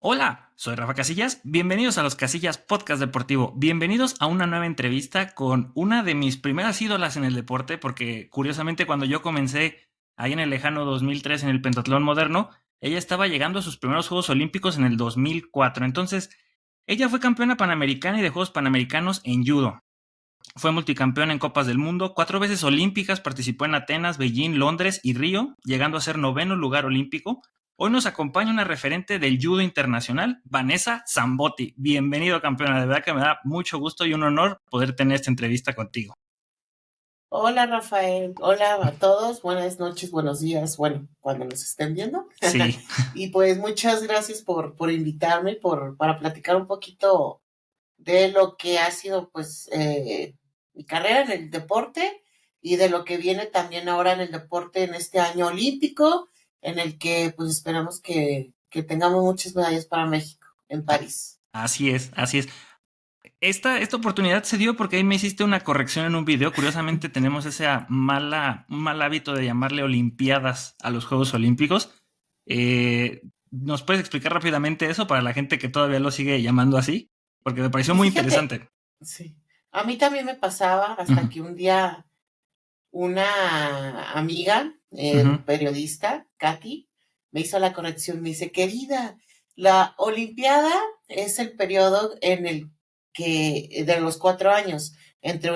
Hola, soy Rafa Casillas. Bienvenidos a los Casillas Podcast Deportivo. Bienvenidos a una nueva entrevista con una de mis primeras ídolas en el deporte, porque curiosamente cuando yo comencé ahí en el lejano 2003 en el pentatlón moderno, ella estaba llegando a sus primeros Juegos Olímpicos en el 2004. Entonces, ella fue campeona panamericana y de Juegos Panamericanos en judo. Fue multicampeona en Copas del Mundo, 4 veces olímpicas, participó en Atenas, Beijing, Londres y Río, llegando a ser noveno lugar olímpico. Hoy nos acompaña una referente del judo internacional, Vanessa Zambotti. Bienvenido, campeona. De verdad que me da mucho gusto y un honor poder tener esta entrevista contigo. Hola Rafael, hola a todos, buenas noches, buenos días, bueno, cuando nos estén viendo. Sí, Y pues muchas gracias por invitarme, para platicar un poquito de lo que ha sido pues mi carrera en el deporte y de lo que viene también ahora en el deporte en este año olímpico, en el que pues esperamos que tengamos muchas medallas para México en París. así es, así es. Esta oportunidad se dio porque ahí me hiciste una corrección en un video. Curiosamente tenemos ese un mal hábito de llamarle Olimpiadas a los Juegos Olímpicos. ¿Nos puedes explicar rápidamente eso para la gente que todavía lo sigue llamando así? Porque me pareció Y muy fíjate, interesante. sí, a mí también me pasaba hasta Ujú, que un día una amiga, ujú. periodista, Katy, me hizo la corrección. Me dice, querida, la Olimpiada es el periodo en el que, de los 4 años, entre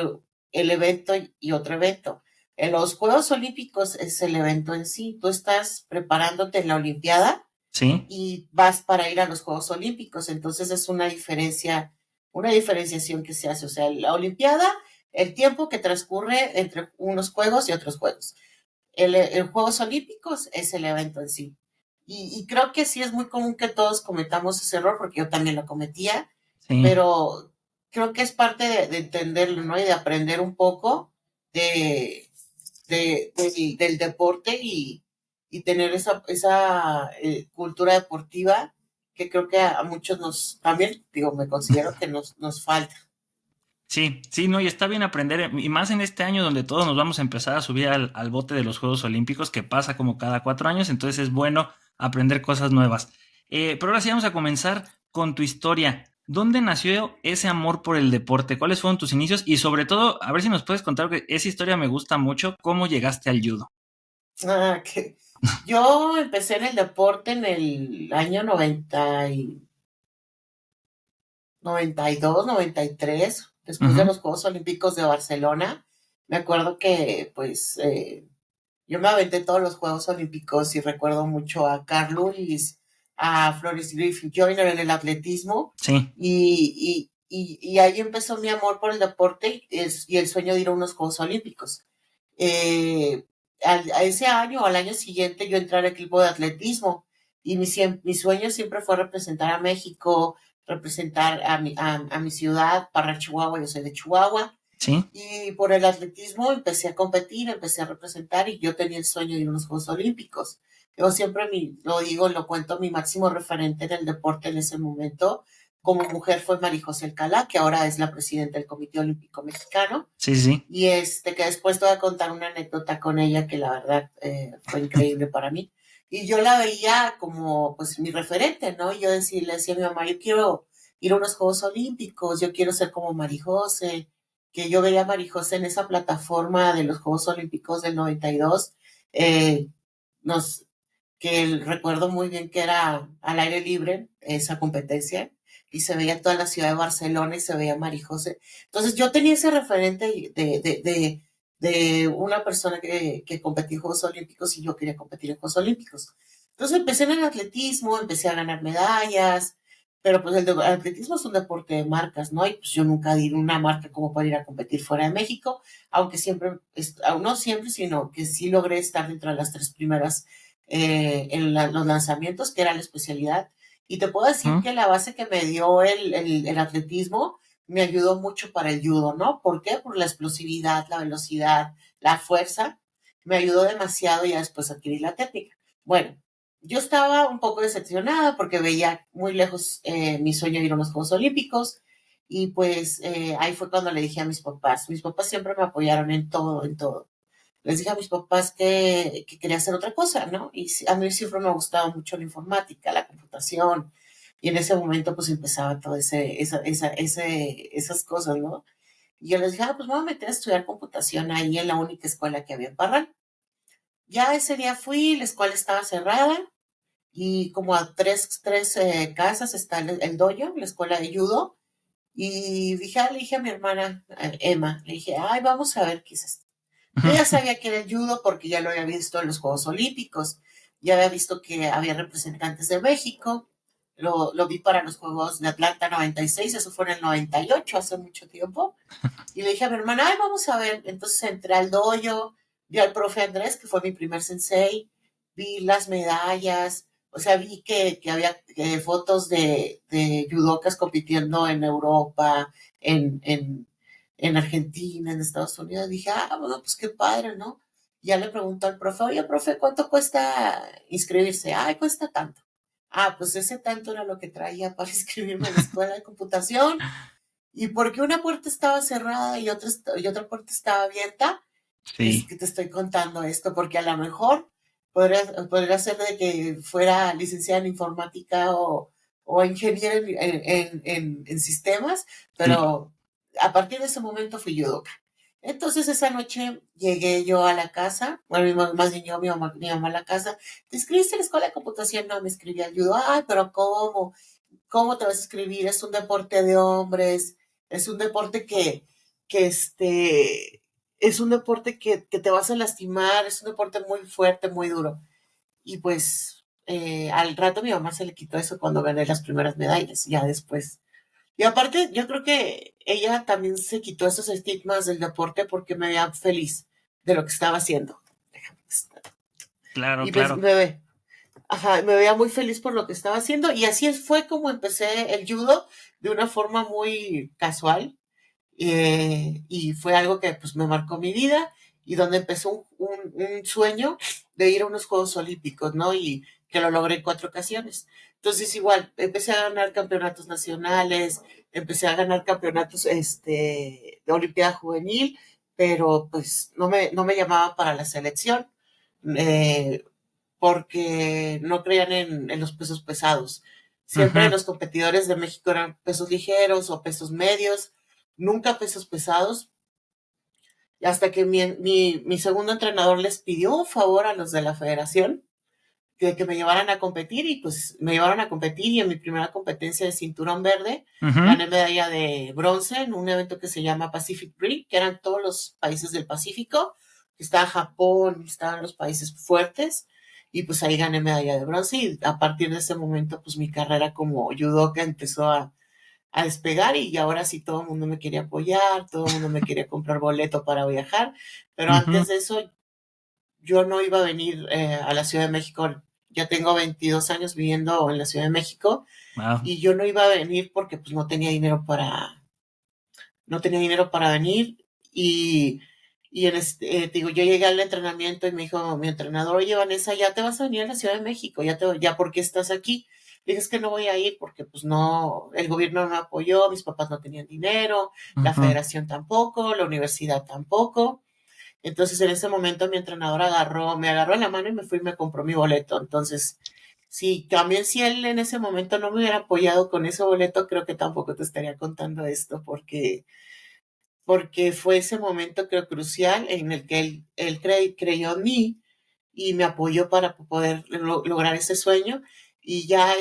el evento y otro evento. En los Juegos Olímpicos es el evento en sí. Tú estás preparándote en la Olimpiada Sí, y vas para ir a los Juegos Olímpicos. Entonces es una diferenciación que se hace. O sea, la Olimpiada, el tiempo que transcurre entre unos juegos y otros juegos. El Juegos Olímpicos es el evento en sí. Y creo que sí es muy común que todos cometamos ese error, porque yo también lo cometía, sí. pero creo que es parte de entenderlo, ¿no? Y de aprender un poco de, del deporte y tener esa cultura deportiva que creo que a muchos también, digo, me considero que nos falta. Sí, sí, no, y está bien aprender, y más en este año donde todos nos vamos a empezar a subir al bote de los Juegos Olímpicos, que pasa como cada 4 años, entonces es bueno aprender cosas nuevas. Pero ahora sí vamos a comenzar con tu historia. ¿Dónde nació ese amor por el deporte? ¿Cuáles fueron tus inicios? Y sobre todo, a ver si nos puedes contar, que esa historia me gusta mucho, ¿cómo llegaste al judo? Que yo empecé en el deporte en el año 92, 93, después de Ujú, los Juegos Olímpicos de Barcelona. Me acuerdo que, pues, yo me aventé todos los Juegos Olímpicos y recuerdo mucho a Carl Lewis, a Florence Griffith Joyner en el atletismo. sí, Y ahí empezó mi amor por el deporte y el sueño de ir a unos Juegos Olímpicos. Eh, a ese año o al año siguiente yo entré al equipo de atletismo y mi sueño siempre fue representar a México, representar a mi ciudad, para Chihuahua. Yo soy de Chihuahua. sí. Y por el atletismo empecé a competir, empecé a representar y yo tenía el sueño de ir a unos Juegos Olímpicos. Yo siempre lo digo, lo cuento, mi máximo referente en el deporte en ese momento como mujer fue María José Alcalá, que ahora es la presidenta del Comité Olímpico Mexicano. Sí, sí, sí. Y que después te voy a contar una anécdota con ella que la verdad fue increíble para mí. Y yo la veía como pues mi referente, ¿no? Y yo le decía a mi mamá, yo quiero ir a unos Juegos Olímpicos, yo quiero ser como María José, que yo veía a María José en esa plataforma de los Juegos Olímpicos del 92, eh, nos, recuerdo muy bien que era al aire libre esa competencia y se veía toda la ciudad de Barcelona y se veía María José. Entonces yo tenía ese referente de una persona que competía en Juegos Olímpicos y yo quería competir en Juegos Olímpicos. Entonces empecé en el atletismo, empecé a ganar medallas, pero pues el atletismo es un deporte de marcas, ¿no? Y pues yo nunca di una marca como para ir a competir fuera de México, aunque siempre, no siempre, sino que sí logré estar dentro de las 3 primeras en los lanzamientos, que era la especialidad. Y te puedo decir Ujú, que la base que me dio el atletismo me ayudó mucho para el judo, ¿no? ¿Por qué? Por la explosividad, la velocidad, la fuerza. Me ayudó demasiado y ya después adquirí la técnica. Bueno, yo estaba un poco decepcionada porque veía muy lejos mi sueño de ir a los Juegos Olímpicos. Y pues ahí fue cuando le dije a mis papás. Mis papás siempre me apoyaron en todo, en todo. Les dije a mis papás que quería hacer otra cosa, ¿no? Y a mí siempre me ha gustado mucho la informática, la computación. Y en ese momento pues empezaba todo esas cosas, ¿no? Y yo les dije, pues me voy a meter a estudiar computación ahí en la única escuela que había en Parral. Ya ese día fui, la escuela estaba cerrada y como a tres casas está el dojo, la escuela de judo. Y dije, le dije a mi hermana Emma, le dije, ay, vamos a ver qué es esto. Yo ya sabía que era el judo porque ya lo había visto en los Juegos Olímpicos, ya había visto que había representantes de México, lo vi para los Juegos de Atlanta 96, eso fue en el 98, hace mucho tiempo, y le dije a mi hermana, ay, vamos a ver, entonces entré al dojo, vi al profe Andrés, que fue mi primer sensei, vi las medallas, o sea, vi que había fotos de judocas compitiendo en Europa, en, en, en Argentina, en Estados Unidos. Dije, bueno, pues qué padre, ¿no? Ya le pregunto al profe, oye, profe, ¿cuánto cuesta inscribirse? Ay, cuesta tanto. Pues ese tanto era lo que traía para inscribirme en la escuela de computación. Y porque una puerta estaba cerrada y otra puerta estaba abierta, es Sí, que te estoy contando esto, porque a lo mejor podría ser de que fuera licenciada en informática o ingeniera en sistemas, sí. pero a partir de ese momento fui judoka. Entonces esa noche llegué yo a la casa, bueno, más bien yo, mi mamá a la casa, ¿te inscribiste en la escuela de computación? No, me escribí al judo. Ay, pero ¿cómo? ¿Cómo te vas a escribir? Es un deporte de hombres, es un deporte es un deporte que te vas a lastimar, es un deporte muy fuerte, muy duro. Y pues al rato mi mamá se le quitó eso cuando gané las primeras medallas, ya después. Y aparte, yo creo que ella también se quitó esos estigmas del deporte porque me veía feliz de lo que estaba haciendo. Claro, Y pues claro. me veía muy feliz por lo que estaba haciendo y así fue como empecé el judo de una forma muy casual y fue algo que pues me marcó mi vida y donde empezó un sueño de ir a unos Juegos Olímpicos, ¿no? Y que lo logré en 4 ocasiones. Entonces igual, empecé a ganar campeonatos nacionales, empecé a ganar campeonatos de Olimpiada Juvenil, pero pues no me llamaba para la selección. Eh, porque no creían en los pesos pesados. Siempre Ujú. los competidores de México eran pesos ligeros o pesos medios, nunca pesos pesados. Y hasta que mi segundo entrenador les pidió un favor a los de la federación que me llevaran a competir y pues me llevaron a competir y en mi primera competencia de cinturón verde Ujú. gané medalla de bronce en un evento que se llama Pacific Rim, que eran todos los países del Pacífico, estaba Japón, estaban los países fuertes y pues ahí gané medalla de bronce y a partir de ese momento pues mi carrera como judoka empezó a despegar y ahora sí todo el mundo me quería apoyar, todo el mundo me quería comprar boleto para viajar, pero Ujú. antes de eso yo no iba a venir a la Ciudad de México. Ya tengo 22 años viviendo en la Ciudad de México Wow. y yo no iba a venir porque pues no tenía dinero para venir y digo, yo llegué al entrenamiento y me dijo mi entrenador, oye Vanessa, ya te vas a venir a la Ciudad de México, ya ¿por qué estás aquí? Le dije, es que no voy a ir porque pues no, el gobierno no me apoyó, mis papás no tenían dinero, la Ujú. federación tampoco, la universidad tampoco. Entonces en ese momento mi entrenador me agarró la mano y me fui y me compró mi boleto. Entonces, sí, también si él en ese momento no me hubiera apoyado con ese boleto, creo que tampoco te estaría contando esto, porque fue ese momento creo crucial en el que él creyó en mí y me apoyó para poder lograr ese sueño. Y ya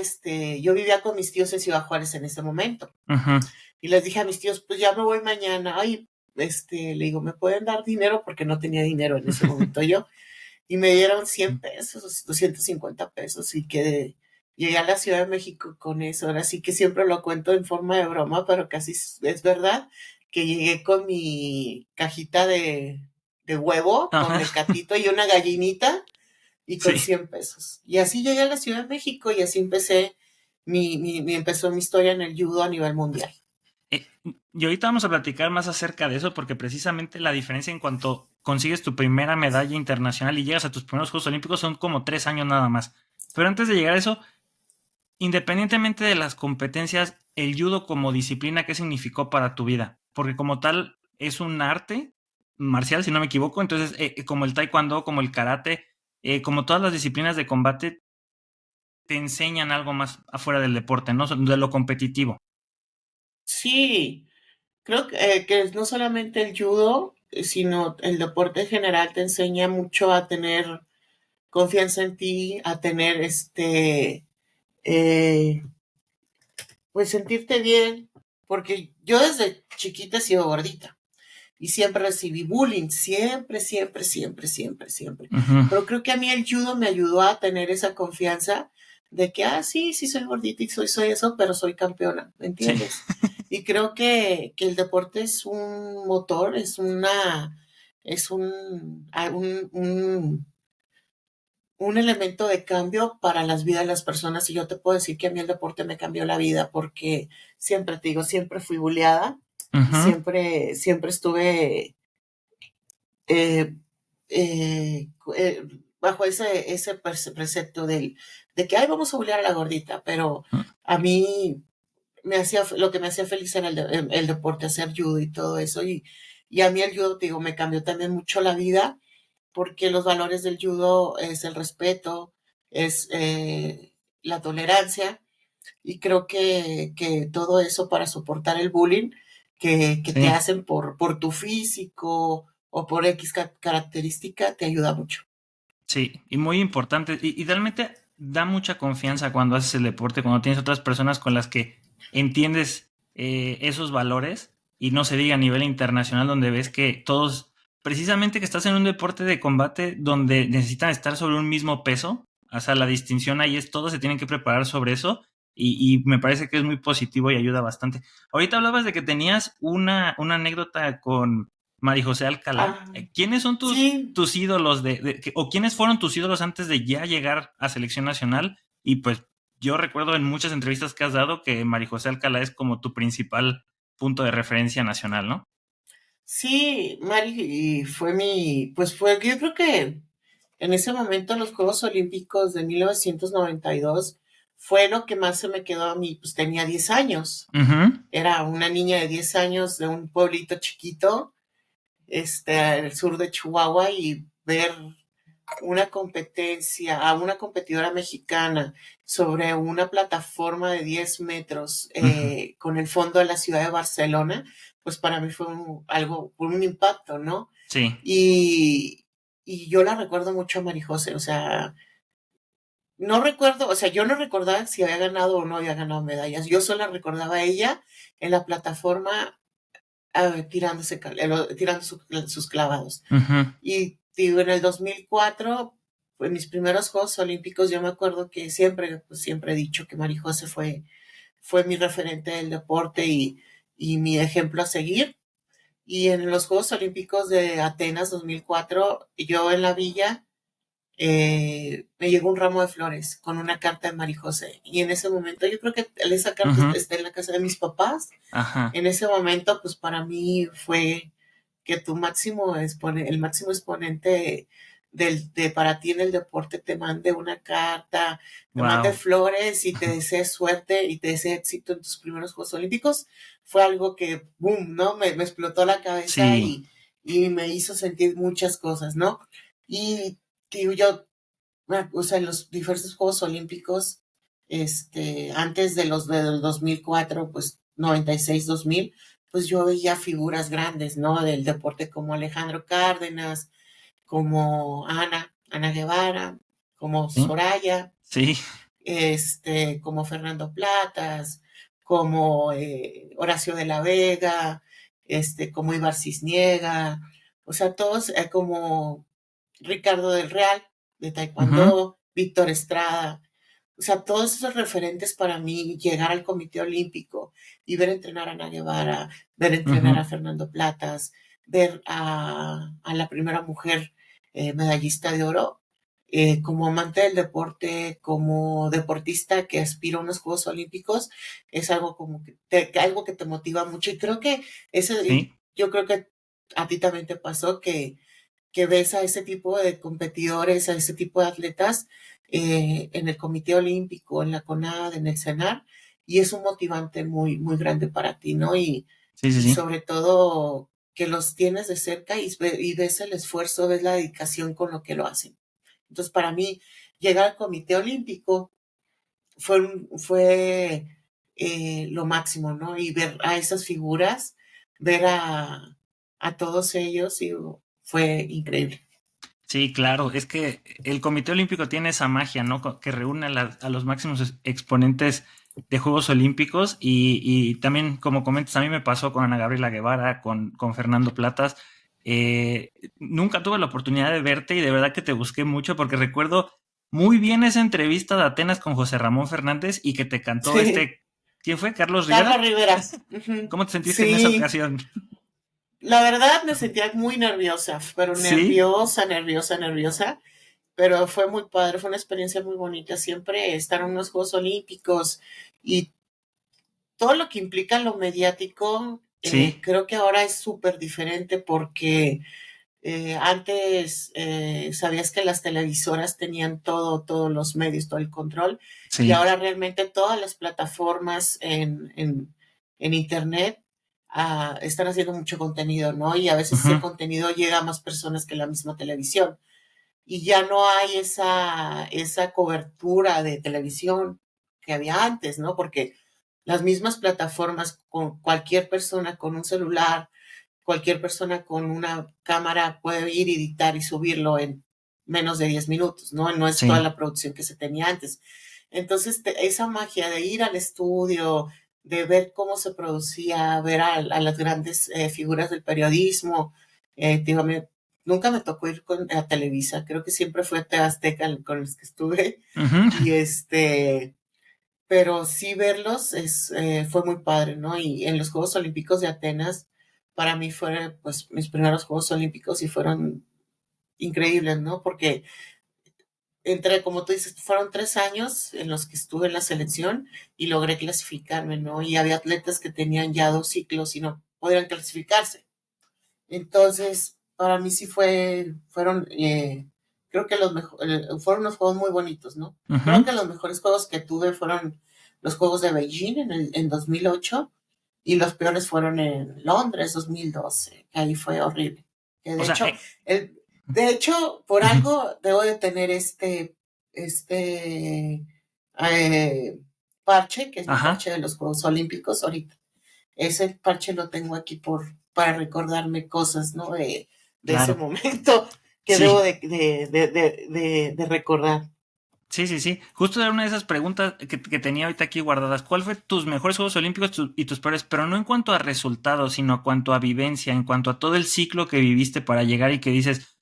yo vivía con mis tíos en Ciudad Juárez en ese momento. Ujú. Y les dije a mis tíos, pues ya me voy mañana. Ay, le digo, ¿me pueden dar dinero? Porque no tenía dinero en ese momento yo. Y me dieron 100 pesos, 250 pesos y que llegué a la Ciudad de México con eso. Ahora sí que siempre lo cuento en forma de broma, pero casi es verdad que llegué con mi cajita de huevo, con Ajá. mecatito y una gallinita y con Sí. 100 pesos. Y así llegué a la Ciudad de México y así empecé empezó mi historia en el judo a nivel mundial. Y ahorita vamos a platicar más acerca de eso porque precisamente la diferencia en cuanto consigues tu primera medalla internacional y llegas a tus primeros Juegos Olímpicos son como 3 años nada más. Pero antes de llegar a eso, independientemente de las competencias, el judo como disciplina, ¿qué significó para tu vida? Porque como tal es un arte marcial, si no me equivoco, entonces como el taekwondo, como el karate, como todas las disciplinas de combate, te enseñan algo más afuera del deporte, ¿no? De lo competitivo. Sí, creo que no solamente el judo, sino el deporte en general te enseña mucho a tener confianza en ti, a tener eh, pues sentirte bien, porque yo desde chiquita he sido gordita y siempre recibí bullying, siempre, siempre, siempre, siempre, siempre. Ujú. Pero creo que a mí el judo me ayudó a tener esa confianza de que, sí, sí soy gordita y soy eso, pero soy campeona, ¿me Sí, entiendes? Y creo que el deporte es un motor, es un elemento de cambio para las vidas de las personas. Y yo te puedo decir que a mí el deporte me cambió la vida porque siempre te digo, siempre fui buleada y ujú, siempre estuve eh, eh, eh, bajo ese precepto de que, ay, vamos a bulear a la gordita, pero a mí lo que me hacía feliz era el deporte, hacer judo y todo eso. Y a mí el judo, te digo, me cambió también mucho la vida porque los valores del judo es el respeto, es la tolerancia y creo que todo eso para soportar el bullying que te sí, hacen por tu físico o por X característica te ayuda mucho. sí, y muy importante. Y realmente da mucha confianza cuando haces el deporte, cuando tienes otras personas con las que entiendes esos valores y no se diga a nivel internacional donde ves que todos, precisamente que estás en un deporte de combate donde necesitan estar sobre un mismo peso, o sea, la distinción ahí es todos se tienen que preparar sobre eso y me parece que es muy positivo y ayuda bastante. Ahorita hablabas de que tenías una anécdota con Mari José Alcalá. Ah, ¿Quiénes son sí, tus ídolos o quiénes fueron tus ídolos antes de ya llegar a selección nacional? Y pues yo recuerdo en muchas entrevistas que has dado que María José Alcalá es como tu principal punto de referencia nacional, ¿no? sí, Mari, y pues yo creo que en ese momento los Juegos Olímpicos de 1992 fue lo que más se me quedó a mí, pues tenía 10 años, Ujú, era una niña de 10 años de un pueblito chiquito, al sur de Chihuahua y ver una competencia a una competidora mexicana sobre una plataforma de 10 metros ujú. con el fondo de la ciudad de Barcelona, pues para mí fue un impacto, ¿no? Sí. Y, y yo la recuerdo mucho a Marijose, o sea, no recuerdo, o sea, yo no recordaba si había ganado o no había ganado medallas, yo solo recordaba a ella en la plataforma tirando sus clavados. Ujú, Y digo, en el 2004, en mis primeros Juegos Olímpicos, yo me acuerdo que siempre he dicho que María José fue mi referente del deporte y mi ejemplo a seguir. Y en los Juegos Olímpicos de Atenas 2004, yo en la villa me llegó un ramo de flores con una carta de María José. Y en ese momento, yo creo que esa carta ujú. está en la casa de mis papás. Ajá. En ese momento, pues para mí fue que el máximo exponente para ti en el deporte te mande una carta, te mande Wow. flores y te desee suerte y te desee éxito en tus primeros Juegos Olímpicos, fue algo que, boom, ¿no? Me explotó la cabeza Sí. y me hizo sentir muchas cosas, ¿no? Y digo, yo, o sea, en los diversos Juegos Olímpicos, antes del 2004, pues 96, 2000, pues yo veía figuras grandes, ¿no? Del deporte como Alejandro Cárdenas, como Ana Guevara, como Sí. Soraya, Sí. como Fernando Platas, como Horacio de la Vega, como Ibar Cisniega, o sea, todos como Ricardo del Real, de Ujú, Taekwondo, Víctor Estrada, o sea, todos esos referentes para mí, llegar al Comité Olímpico y ver entrenar a Ana Guevara, ver entrenar ujú. a Fernando Platas, ver a la primera mujer medallista de oro, como amante del deporte, como deportista que aspira a unos Juegos Olímpicos, es algo como algo que te motiva mucho. Y creo que Sí. yo creo que a ti también te pasó que ves a ese tipo de competidores, a ese tipo de atletas en el Comité Olímpico, en la CONADE, en el CENAR, y es un motivante muy, muy grande para ti, ¿no? Sí, sí, Y sí. sobre todo que los tienes de cerca y ves el esfuerzo, ves la dedicación con lo que lo hacen. Entonces, para mí, llegar al Comité Olímpico fue lo máximo, ¿no? Y ver a esas figuras, ver a todos ellos, y fue increíble. Sí, claro, es que el Comité Olímpico tiene esa magia, ¿no? Que reúne a los máximos exponentes de Juegos Olímpicos y también, como comentas, a mí me pasó con Ana Gabriela Guevara, con Fernando Platas. Nunca tuve la oportunidad de verte y de verdad que te busqué mucho porque recuerdo muy bien esa entrevista de Atenas con José Ramón Fernández y que te cantó Sí, ¿quién fue? ¿Carlos Carlos Rivera? Rivera. Ujú. ¿Cómo te sentiste en esa Sí, ocasión? la verdad me sentía muy nerviosa, pero Sí, nerviosa, nerviosa, nerviosa. Pero fue muy padre, fue una experiencia muy bonita. Siempre estar en unos Juegos Olímpicos y todo lo que implica lo mediático, sí, creo que ahora es súper diferente porque antes sabías que las televisoras tenían todos los medios, todo el control, y sí. ahora realmente todas las plataformas en Internet están haciendo mucho contenido, ¿no? Y a veces Ujú, ese contenido llega a más personas que la misma televisión. Y ya no hay esa cobertura de televisión que había antes, ¿no? Porque las mismas plataformas, con cualquier persona con un celular, cualquier persona con una cámara puede ir, editar y subirlo en menos de 10 minutos, ¿no? No es toda sí. la producción que se tenía antes. Entonces, esa magia de ir al estudio, de ver cómo se producía, ver a las grandes figuras del periodismo, digo, nunca me tocó ir a Televisa, creo que siempre fue TV Azteca con los que estuve, Ujú. y pero sí verlos fue muy padre, ¿no? Y en los Juegos Olímpicos de Atenas, para mí fueron pues mis primeros Juegos Olímpicos y fueron increíbles, ¿no? Porque como tú dices, fueron 3 años en los que estuve en la selección y logré clasificarme, ¿no? Y había atletas que tenían ya 2 ciclos y no podían clasificarse. Entonces, para mí sí creo que fueron unos juegos muy bonitos, ¿no? Creo Ujú. que los mejores juegos que tuve fueron los Juegos de Beijing en 2008 y los peores fueron en Londres 2012, que ahí fue horrible. Que O sea, el, de hecho, por ujú. algo debo de tener este parche, que es mi Ajá, parche de los Juegos Olímpicos ahorita. Ese parche lo tengo aquí para recordarme cosas, ¿no? De ese claro. momento que debo Sí, de recordar. sí, sí, sí. Justo era una de esas preguntas que tenía ahorita aquí guardadas. ¿Cuál fue tus mejores Juegos Olímpicos y tus peores? Pero no en cuanto a resultados, sino en cuanto a vivencia, en cuanto a todo el ciclo que viviste para llegar y que dices,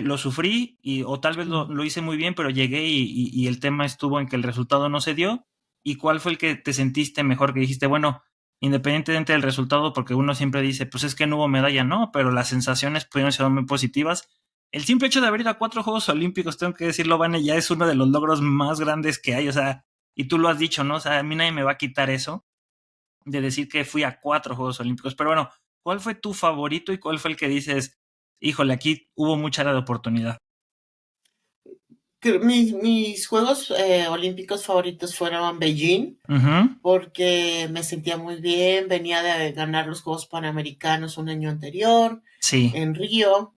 lo sufrí o tal vez Mm. lo hice muy bien, pero llegué y el tema estuvo en que el resultado no se dio. ¿Y cuál fue el que te sentiste mejor? Que dijiste, bueno, independientemente del resultado, porque uno siempre dice, pues es que no hubo medalla, no, pero las sensaciones pudieron ser muy positivas. El simple hecho de haber ido a 4 Juegos Olímpicos, tengo que decirlo, Vane, ya es uno de los logros más grandes que hay, o sea, y tú lo has dicho, ¿no? O sea, a mí nadie me va a quitar eso de decir que fui a 4 Juegos Olímpicos, pero bueno, ¿cuál fue tu favorito y cuál fue el que dices, híjole, aquí hubo mucha área de oportunidad? Mis Juegos Olímpicos favoritos fueron Beijing, Ujú, porque me sentía muy bien, venía de ganar los Juegos Panamericanos un año anterior sí, en Río.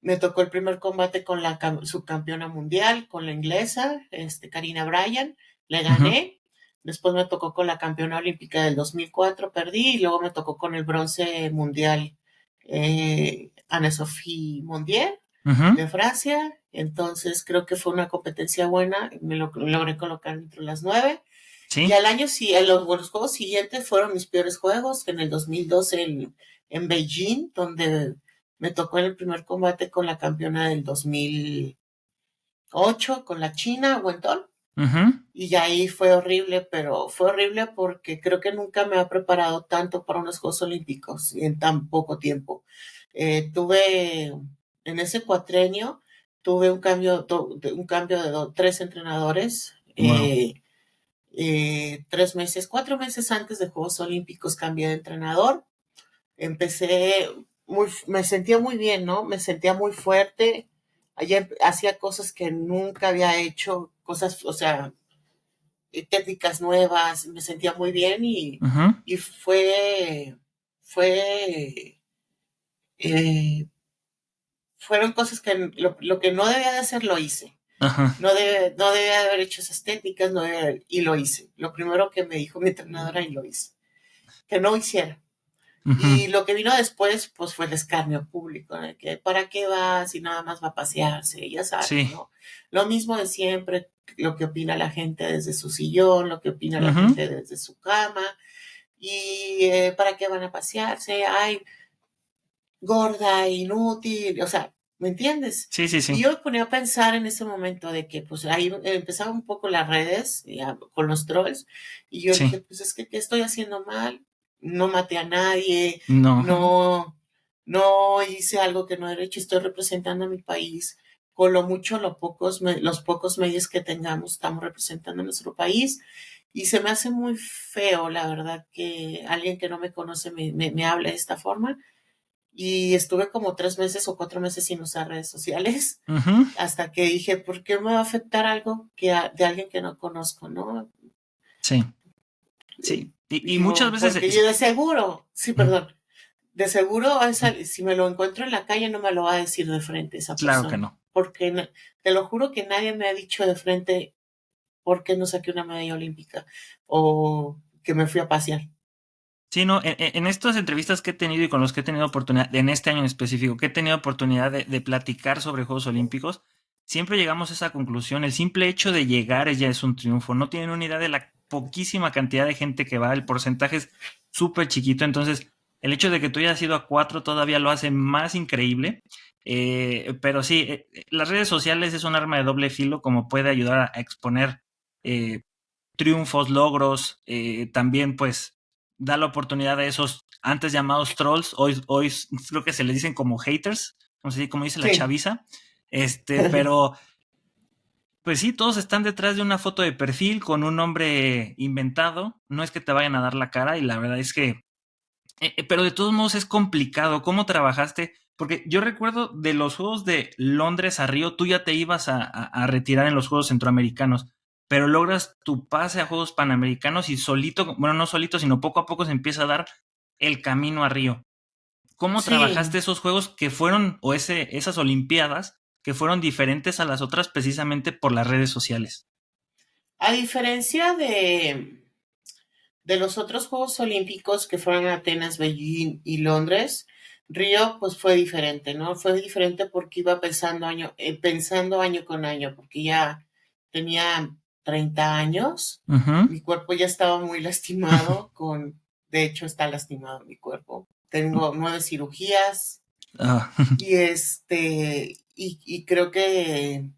Me tocó el primer combate con la subcampeona mundial, con la inglesa, Karina Bryan, le ujú, gané. Después me tocó con la campeona olímpica del 2004, perdí, y luego me tocó con el bronce mundial, Anne-Sophie Mondier ujú, de Francia. Entonces creo que fue una competencia buena, logré colocar entre las 9. Y sí, al año sí, en los juegos siguientes fueron mis peores juegos, en el 2012 en Beijing, donde me tocó en el primer combate con la campeona del 2008, con la China, Wenton, ujú, y ahí fue horrible, pero fue horrible porque creo que nunca me ha preparado tanto para unos Juegos Olímpicos y en tan poco tiempo. En ese cuatrenio, tuve un cambio de 3 entrenadores. wow, 3 meses, 4 meses antes de Juegos Olímpicos cambié de entrenador. Me sentía muy bien, ¿no? Me sentía muy fuerte. Allá hacía cosas que nunca había hecho, cosas, o sea, técnicas nuevas, me sentía muy bien ujú, y fue, eh, fueron cosas que lo que no debía de hacer lo hice. Ajá. No debe haber hecho esas técnicas, y lo hice. Lo primero que me dijo mi entrenadora y lo hice, que no hiciera. Ujú. Y lo que vino después, pues fue el escarnio público, ¿no? Que ¿para qué va si nada más va a pasearse? Ya sabes, Sí. ¿no? Lo mismo de siempre, lo que opina la gente desde su sillón, lo que opina la Ujú. gente desde su cama, y ¿para qué van a pasearse? Ay, gorda, inútil, o sea, ¿me entiendes? Sí, sí, sí. Y yo me ponía a pensar en ese momento de que pues ahí empezaban un poco las redes con los trolls y yo Sí. dije, pues es que ¿qué estoy haciendo mal? No maté a nadie, No. no, no hice algo que no he hecho, estoy representando a mi país. Con lo mucho, los pocos medios que tengamos, estamos representando a nuestro país. Y se me hace muy feo, la verdad, que alguien que no me conoce me hable de esta forma y estuve como 3 meses o 4 meses sin usar redes sociales Ujú. hasta que dije, ¿por qué me va a afectar algo de alguien que no conozco, no? Sí. Eh, Sí. Y muchas Digo, veces. porque yo de seguro, sí, Ujú. perdón, de seguro si me lo encuentro en la calle no me lo va a decir de frente esa Claro que persona, no. porque te lo juro que nadie me ha dicho de frente por qué no saqué una medalla olímpica o que me fui a pasear. Sí, no, en estas entrevistas que he tenido y con los que he tenido oportunidad, en este año en específico, que he tenido oportunidad de platicar sobre Juegos Olímpicos, siempre llegamos a esa conclusión. El simple hecho de llegar ya es un triunfo. No tienen una idea de la poquísima cantidad de gente que va, el porcentaje es súper chiquito. Entonces, el hecho de que tú hayas ido a 4 todavía lo hace más increíble. Pero sí, las redes sociales es un arma de doble filo, como puede ayudar a exponer eh, triunfos, logros, también pues da la oportunidad a esos antes llamados trolls, hoy creo que se les dicen como haters, no sé si como dice la Sí. chaviza, pero pues sí, todos están detrás de una foto de perfil con un nombre inventado, no es que te vayan a dar la cara y la verdad es que, pero de todos modos es complicado, ¿cómo trabajaste? Porque yo recuerdo de los Juegos de Londres a Río, tú ya te ibas a retirar en los Juegos Centroamericanos, pero logras tu pase a Juegos Panamericanos y solito, bueno, no solito, sino poco a poco se empieza a dar el camino a Río. ¿Cómo Sí, trabajaste esos juegos que fueron, o esas Olimpiadas, que fueron diferentes a las otras precisamente por las redes sociales? a diferencia de los otros Juegos Olímpicos que fueron Atenas, Beijing y Londres, Río pues fue diferente, ¿no? Fue diferente porque iba pensando año con año, porque ya tenía 30 años, Ujú. mi cuerpo ya estaba muy lastimado, de hecho está lastimado mi cuerpo. Tengo 9 cirugías Ah, y creo que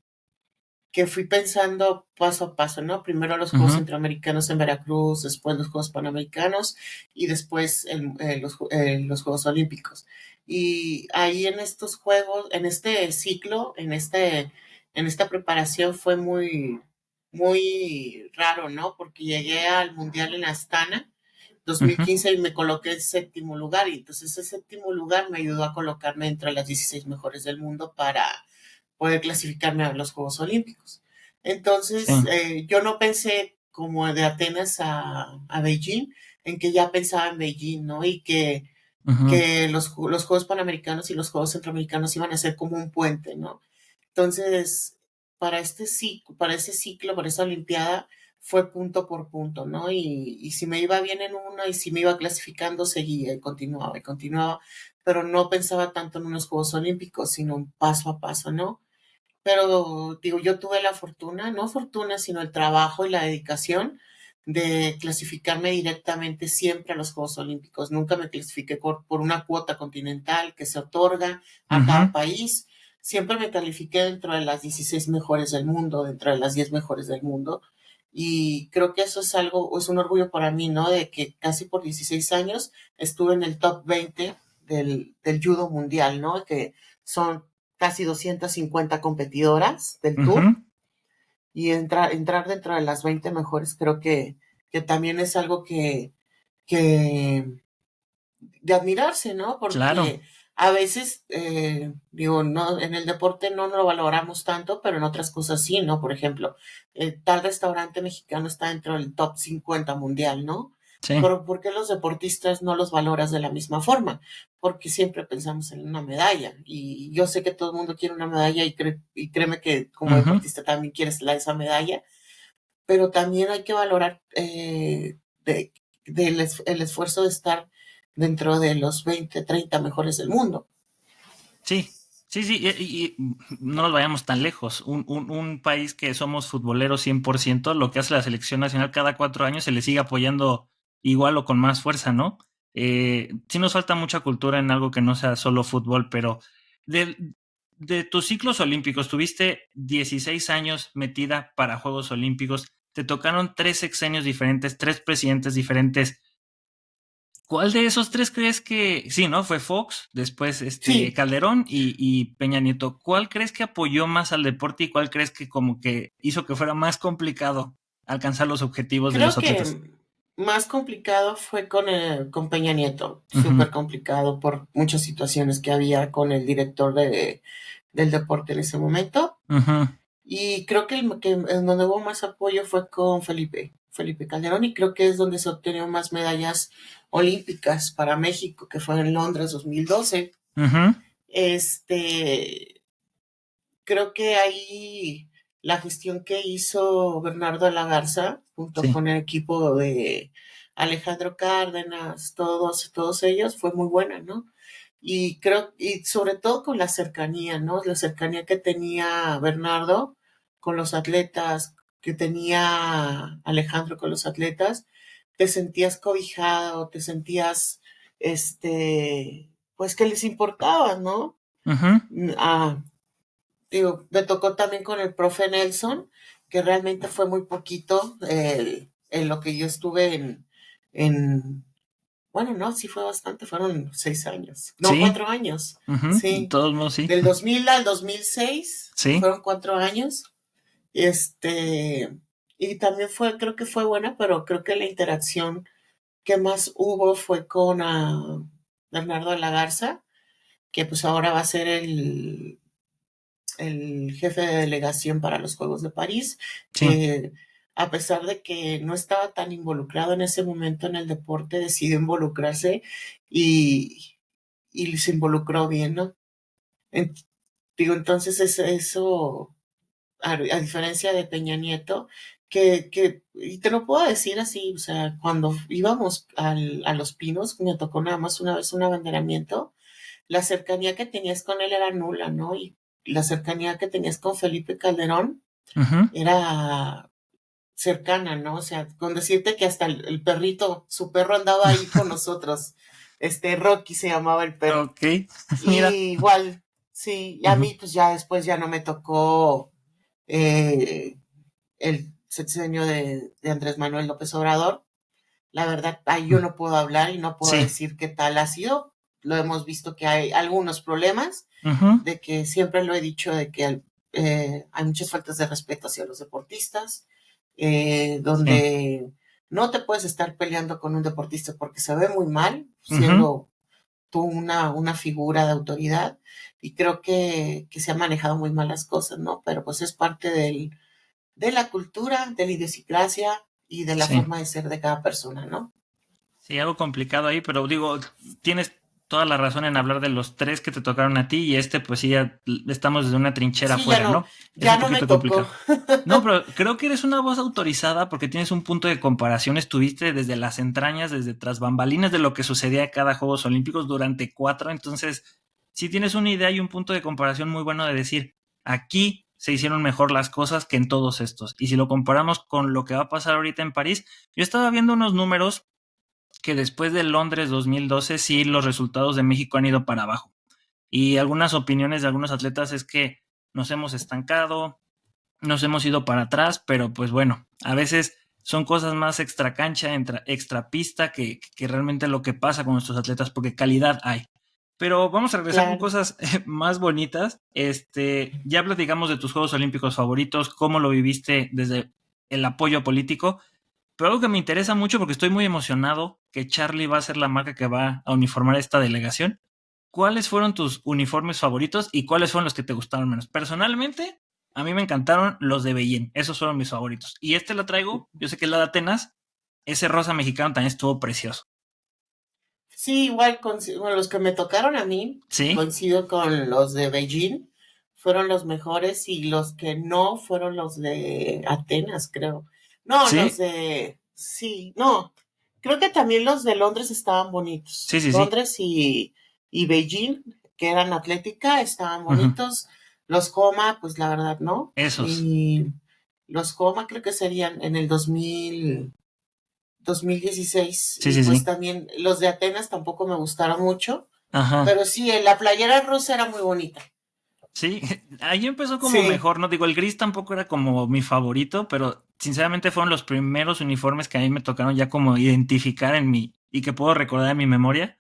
fui pensando paso a paso, ¿no? Primero los Juegos ujú. Centroamericanos en Veracruz, después los Juegos Panamericanos y después los Juegos Olímpicos. Y ahí en estos juegos, en este ciclo, en esta preparación fue muy, muy raro, ¿no? Porque llegué al Mundial en Astana Ujú. 2015 y me coloqué en séptimo lugar y entonces ese séptimo lugar me ayudó a colocarme entre las 16 mejores del mundo para poder clasificarme a los Juegos Olímpicos. Sí. Entonces, yo no pensé como de Atenas a Beijing, en que ya pensaba en Beijing, ¿no? Y Ujú. que los Juegos Panamericanos y los Juegos Centroamericanos iban a ser como un puente, ¿no? Entonces, para ese ciclo, para esa Olimpiada, fue punto por punto, ¿no? Y si me iba bien en una y si me iba clasificando, seguía y continuaba, pero no pensaba tanto en unos Juegos Olímpicos, sino paso a paso, ¿no? Pero digo, yo tuve la fortuna, no fortuna, sino el trabajo y la dedicación de clasificarme directamente siempre a los Juegos Olímpicos. Nunca me clasifiqué por una cuota continental que se otorga a Ujú. cada país. Siempre me califiqué dentro de las 16 mejores del mundo, dentro de las 10 mejores del mundo. Y creo que eso es algo, es un orgullo para mí, ¿no? De que casi por 16 años estuve en el top 20 del judo mundial, ¿no? Que son casi 250 competidoras del tour Ujú. y entrar dentro de las 20 mejores creo que también es algo que de admirarse, ¿no? Claro. Porque a veces, digo, no, en el deporte no lo valoramos tanto, pero en otras cosas sí, ¿no? Por ejemplo, tal restaurante mexicano está dentro del top 50 mundial, ¿no? Sí. Pero ¿por qué los deportistas no los valoras de la misma forma? Porque siempre pensamos en una medalla. Y yo sé que todo el mundo quiere una medalla y créeme que como Ujú. deportista también quieres esa medalla, pero también hay que valorar de, el esfuerzo de estar dentro de los 20, 30 mejores del mundo. Sí, sí, sí, y no nos vayamos tan lejos. Un país que somos futboleros 100%, lo que hace la selección nacional cada 4 años se le sigue apoyando igual o con más fuerza, ¿no? Sí nos falta mucha cultura en algo que no sea solo fútbol, pero de, de tus ciclos olímpicos, tuviste 16 años metida para Juegos Olímpicos, te tocaron 3 sexenios diferentes, 3 presidentes diferentes. ¿Cuál de esos tres crees que, sí, ¿no? Fue Fox, después Sí, Calderón y Peña Nieto. ¿Cuál crees que apoyó más al deporte y cuál crees que como que hizo que fuera más complicado alcanzar los objetivos de los creo atletas? que más complicado fue con Peña Nieto, Ujú, súper complicado por muchas situaciones que había con el director del deporte en ese momento. ujú, Y creo que, en donde hubo más apoyo fue con Felipe Calderón, y creo que es donde se obtuvieron más medallas olímpicas para México, que fue en Londres 2012. ujú, Este, creo que ahí la gestión que hizo Bernardo de la Garza, junto sí, con el equipo de Alejandro Cárdenas, todos ellos, fue muy buena, ¿no? Y creo, y sobre todo con la cercanía, ¿no? La cercanía que tenía Bernardo con los atletas, que tenía Alejandro con los atletas, te sentías cobijado, te sentías, pues que les importaba, ¿no? ujú, Ah, digo, me tocó también con el profe Nelson, que realmente fue muy poquito en lo que yo estuve en, bueno, no, sí fue bastante, fueron 6 años, no, sí, 4 años, ujú, de sí, todos modos sí, del 2000 al 2006 sí, fueron 4 años, y también creo que fue buena, pero creo que la interacción que más hubo fue con Bernardo de la Garza, que pues ahora va a ser el jefe de delegación para los Juegos de París, sí, que a pesar de que no estaba tan involucrado en ese momento en el deporte, decidió involucrarse y, y se involucró bien, ¿no? En- digo, entonces eso a diferencia de Peña Nieto, y te lo puedo decir así, o sea, cuando íbamos a Los Pinos, me tocó nada más una vez un abanderamiento, la cercanía que tenías con él era nula, ¿no? Y la cercanía que tenías con Felipe Calderón ujú, era cercana, ¿no? O sea, con decirte que hasta el perrito, su perro andaba ahí con nosotros. Rocky se llamaba el perro. ok, mira, Y igual, sí, y a ujú, mí pues ya después ya no me tocó eh, el sexenio de Andrés Manuel López Obrador. La verdad, ahí yo no puedo hablar y no puedo sí, decir qué tal ha sido. Lo hemos visto que hay algunos problemas, ujú, de que siempre lo he dicho, de que hay muchas faltas de respeto hacia los deportistas, sí, donde no te puedes estar peleando con un deportista porque se ve muy mal, ujú. siendo tú una figura de autoridad, y creo que se han manejado muy mal las cosas, ¿no? Pero pues es parte de la cultura, de la idiosincrasia y de la Sí. forma de ser de cada persona, ¿no? Sí, algo complicado ahí, pero digo, tienes toda la razón en hablar de los tres que te tocaron a ti y pues sí, ya estamos desde una trinchera Sí, afuera, ¿no? Es ya un no me poquito tocó. complicado. No, pero creo que eres una voz autorizada porque tienes un punto de comparación, estuviste desde las entrañas, desde tras bambalinas de lo que sucedía a cada Juegos Olímpicos durante 4, entonces sí tienes una idea y un punto de comparación muy bueno de decir, aquí se hicieron mejor las cosas que en todos estos. Y si lo comparamos con lo que va a pasar ahorita en París, yo estaba viendo unos números que después de Londres 2012 sí los resultados de México han ido para abajo. Y algunas opiniones de algunos atletas es que nos hemos estancado, nos hemos ido para atrás, pero pues bueno, a veces son cosas más extra cancha, extra pista que realmente lo que pasa con nuestros atletas, porque calidad hay. Pero vamos a regresar con Claro. cosas más bonitas. Ya platicamos de tus Juegos Olímpicos favoritos, cómo lo viviste desde el apoyo político, pero algo que me interesa mucho porque estoy muy emocionado que Charlie va a ser la marca que va a uniformar esta delegación. ¿Cuáles fueron tus uniformes favoritos y cuáles fueron los que te gustaron menos? Personalmente, a mí me encantaron los de Beijing. Esos fueron mis favoritos. Y lo traigo, yo sé que es la de Atenas. ese rosa mexicano también estuvo precioso. Sí, igual con los que me tocaron a mí, ¿Sí? coincido con los de Beijing, fueron los mejores y los que no fueron los de Atenas, creo. No, los ¿Sí? de... Sí, no, creo que también los de Londres estaban bonitos. Sí, sí, sí. Londres y Beijing, que eran Atlética, estaban Ujú. bonitos. Los Coma, pues la verdad no. Esos. Y los Coma creo que serían en el 2016 Sí, y sí, pues sí. también los de Atenas tampoco me gustaron mucho, Ajá. pero sí, la playera rusa era muy bonita. Sí, ahí empezó como Sí, mejor, ¿no? Digo, el gris tampoco era como mi favorito, pero sinceramente fueron los primeros uniformes que a mí me tocaron ya como identificar en mí y que puedo recordar en mi memoria.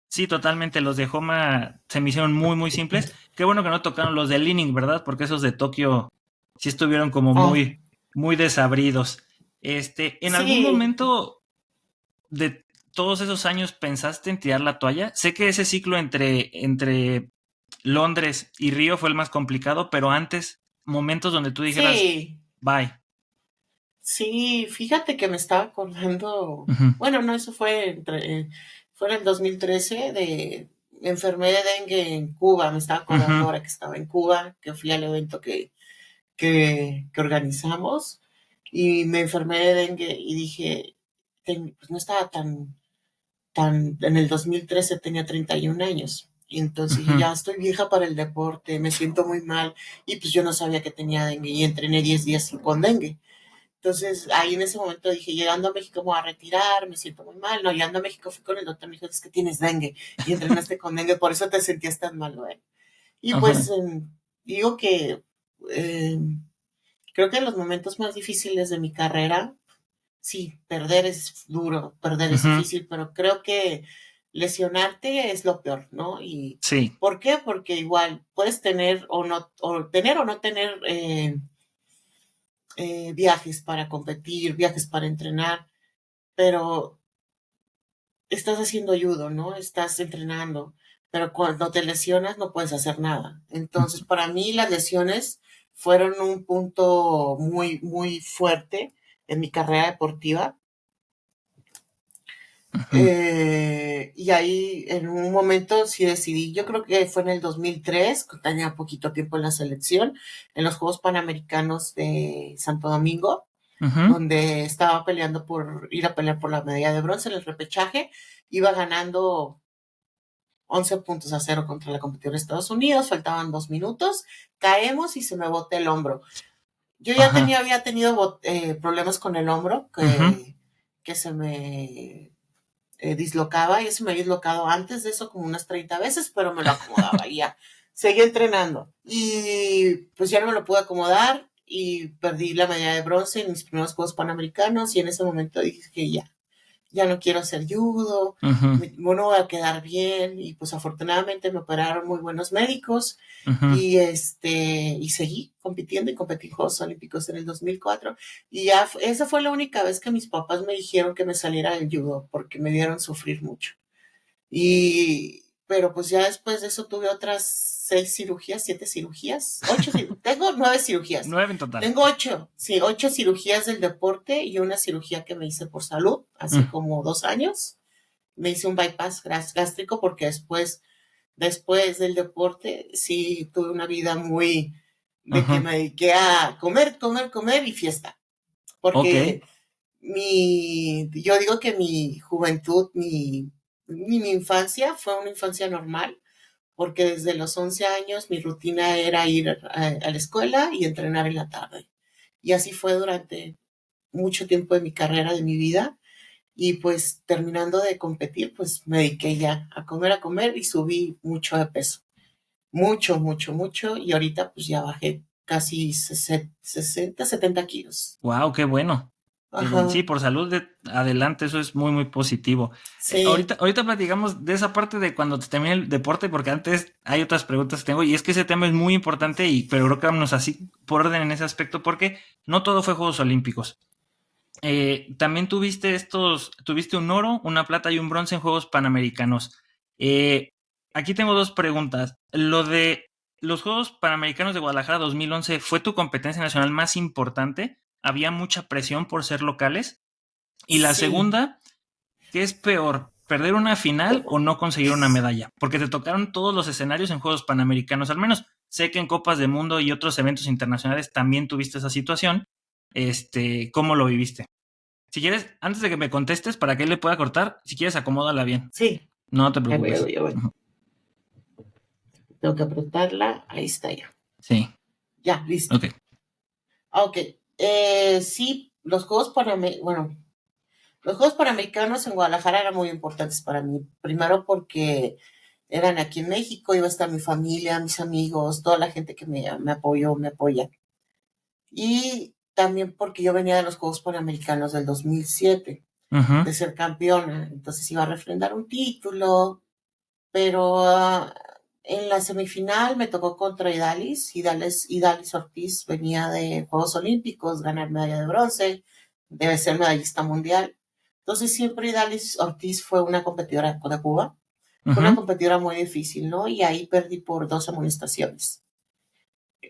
Sí, totalmente, los de Homa se me hicieron muy, muy simples. Qué bueno que no tocaron los de Leaning, ¿verdad? Porque esos de Tokio sí estuvieron como ah, muy, muy desabridos. ¿En algún sí, momento de todos esos años pensaste en tirar la toalla? Sé que ese ciclo entre Londres y Río fue el más complicado, pero antes, momentos donde tú dijeras, sí, bye. sí, fíjate que me estaba acordando, Ujú, bueno, no, eso fue en el 2013 me enfermé de dengue en Cuba, me estaba acordando ujú, ahora que estaba en Cuba, que fui al evento que organizamos y me enfermé de dengue y dije, pues no estaba en el 2013 tenía 31 años. Y entonces dije, ujú, ya estoy vieja para el deporte, me siento muy mal. Y pues yo no sabía que tenía dengue y entrené 10 días con dengue. Entonces ahí en ese momento dije, llegando a México me voy a retirar, me siento muy mal. No, llegando a México fui con el doctor, me dijo, es que tienes dengue y entrenaste con dengue, por eso te sentías tan mal, ¿no? Y pues ajá, digo que eh, creo que en los momentos más difíciles de mi carrera, sí, perder es duro, perder es ujú, difícil, pero creo que lesionarte es lo peor, ¿no? ¿Y sí, por qué? Porque igual puedes tener o no tener viajes para competir, viajes para entrenar, pero estás haciendo judo, ¿no? Estás entrenando, pero cuando te lesionas no puedes hacer nada. Entonces, para mí las lesiones fueron un punto muy, muy fuerte en mi carrera deportiva. ujú, Y ahí en un momento sí decidí, yo creo que fue en el 2003, que tenía poquito tiempo en la selección, en los Juegos Panamericanos de Santo Domingo, ujú, donde estaba peleando por ir a pelear por la medalla de bronce en el repechaje, iba ganando 11-0 contra la competidora de Estados Unidos, faltaban 2 minutos, caemos y se me bota el hombro. Yo ya ajá, había tenido problemas con el hombro, ujú, que se me dislocaba, y se me había dislocado antes de eso como unas 30 veces, pero me lo acomodaba y ya. Seguí entrenando y pues ya no me lo pude acomodar y perdí la medalla de bronce en mis primeros Juegos Panamericanos y en ese momento dije que ya no quiero hacer judo, ujú, no voy a quedar bien y pues afortunadamente me operaron muy buenos médicos ujú. y seguí compitiendo y competí en Juegos Olímpicos en el 2004 y ya esa fue la única vez que mis papás me dijeron que me saliera del judo porque me dieron sufrir mucho. Pero pues ya después de eso tuve otras 6 cirugías, 7 cirugías, tengo 9 cirugías. 9 en total. Tengo sí, 8 cirugías del deporte y una cirugía que me hice por salud hace Mm, como 2 años. Me hice un bypass gástrico porque después del deporte, sí tuve una vida muy de que ujú. me dediqué a comer, comer, comer y fiesta. Ok. Porque yo digo que mi juventud, mi infancia fue una infancia normal, porque desde los 11 años mi rutina era ir a la escuela y entrenar en la tarde. Y así fue durante mucho tiempo de mi carrera, de mi vida. Y pues terminando de competir, pues me dediqué ya a comer y subí mucho de peso. Mucho, mucho, mucho. Y ahorita pues ya bajé casi 60, 70 kilos. Wow, qué bueno. Qué bueno. Sí, Ajá, por salud adelante, eso es muy, muy positivo. sí. Ahorita platicamos de esa parte de cuando te termina el deporte, porque antes hay otras preguntas que tengo, y es que ese tema es muy importante, pero creo que vámonos así por orden en ese aspecto, porque no todo fue Juegos Olímpicos. También tuviste un oro, una plata y un bronce en Juegos Panamericanos. Eh, Aquí tengo dos preguntas. Lo de los Juegos Panamericanos de Guadalajara 2011, ¿fue tu competencia nacional más importante? ¿Había mucha presión por ser locales? Y la Sí. segunda, ¿qué es peor? ¿Perder una final o no conseguir una medalla? Porque te tocaron todos los escenarios en Juegos Panamericanos. Al menos sé que en Copas de Mundo y otros eventos internacionales también tuviste esa situación. ¿Cómo lo viviste? Si quieres, antes de que me contestes, para que él le pueda cortar, si quieres, acomódala bien. Sí, No te ahí voy, ahí preocupes. voy, ahí voy. Ujú. Tengo que apretarla. Ahí está ya. Sí, Ya, listo. ok. Ok. Sí, bueno, los Juegos Panamericanos en Guadalajara eran muy importantes para mí. Primero porque eran aquí en México, iba a estar mi familia, mis amigos, toda la gente que me apoyó, me apoya. Y también porque yo venía de los Juegos Panamericanos del 2007, Ujú. de ser campeona. Entonces iba a refrendar un título, pero en la semifinal me tocó contra Idalis Ortiz venía de Juegos Olímpicos, ganar medalla de bronce, debe ser medallista mundial. Entonces siempre Idalis Ortiz fue una competidora de Cuba, fue una Ujú. competidora muy difícil, ¿no? Y ahí perdí por 2 amonestaciones.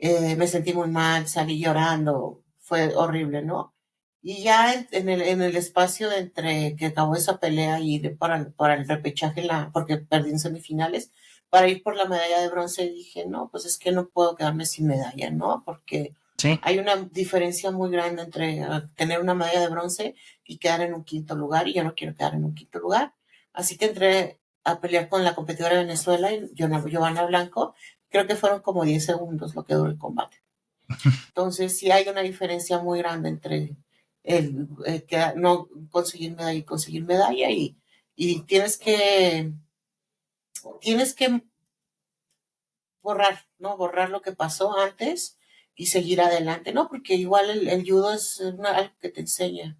Me sentí muy mal, salí llorando, fue horrible, ¿no? Y ya en el espacio de entre que acabó esa pelea y para el repechaje, porque perdí en semifinales, para ir por la medalla de bronce, dije, no, pues es que no puedo quedarme sin medalla, ¿no? Porque Sí, hay una diferencia muy grande entre tener una medalla de bronce y quedar en un quinto lugar, y yo no quiero quedar en un quinto lugar. Así que entré a pelear con la competidora de Venezuela, Giovanna Blanco. Creo que fueron como 10 segundos lo que duró el combate. Entonces, sí hay una diferencia muy grande entre no conseguir medalla y conseguir medalla, y tienes que borrar, ¿no? Borrar lo que pasó antes y seguir adelante, ¿no? Porque igual el judo es algo que te enseña,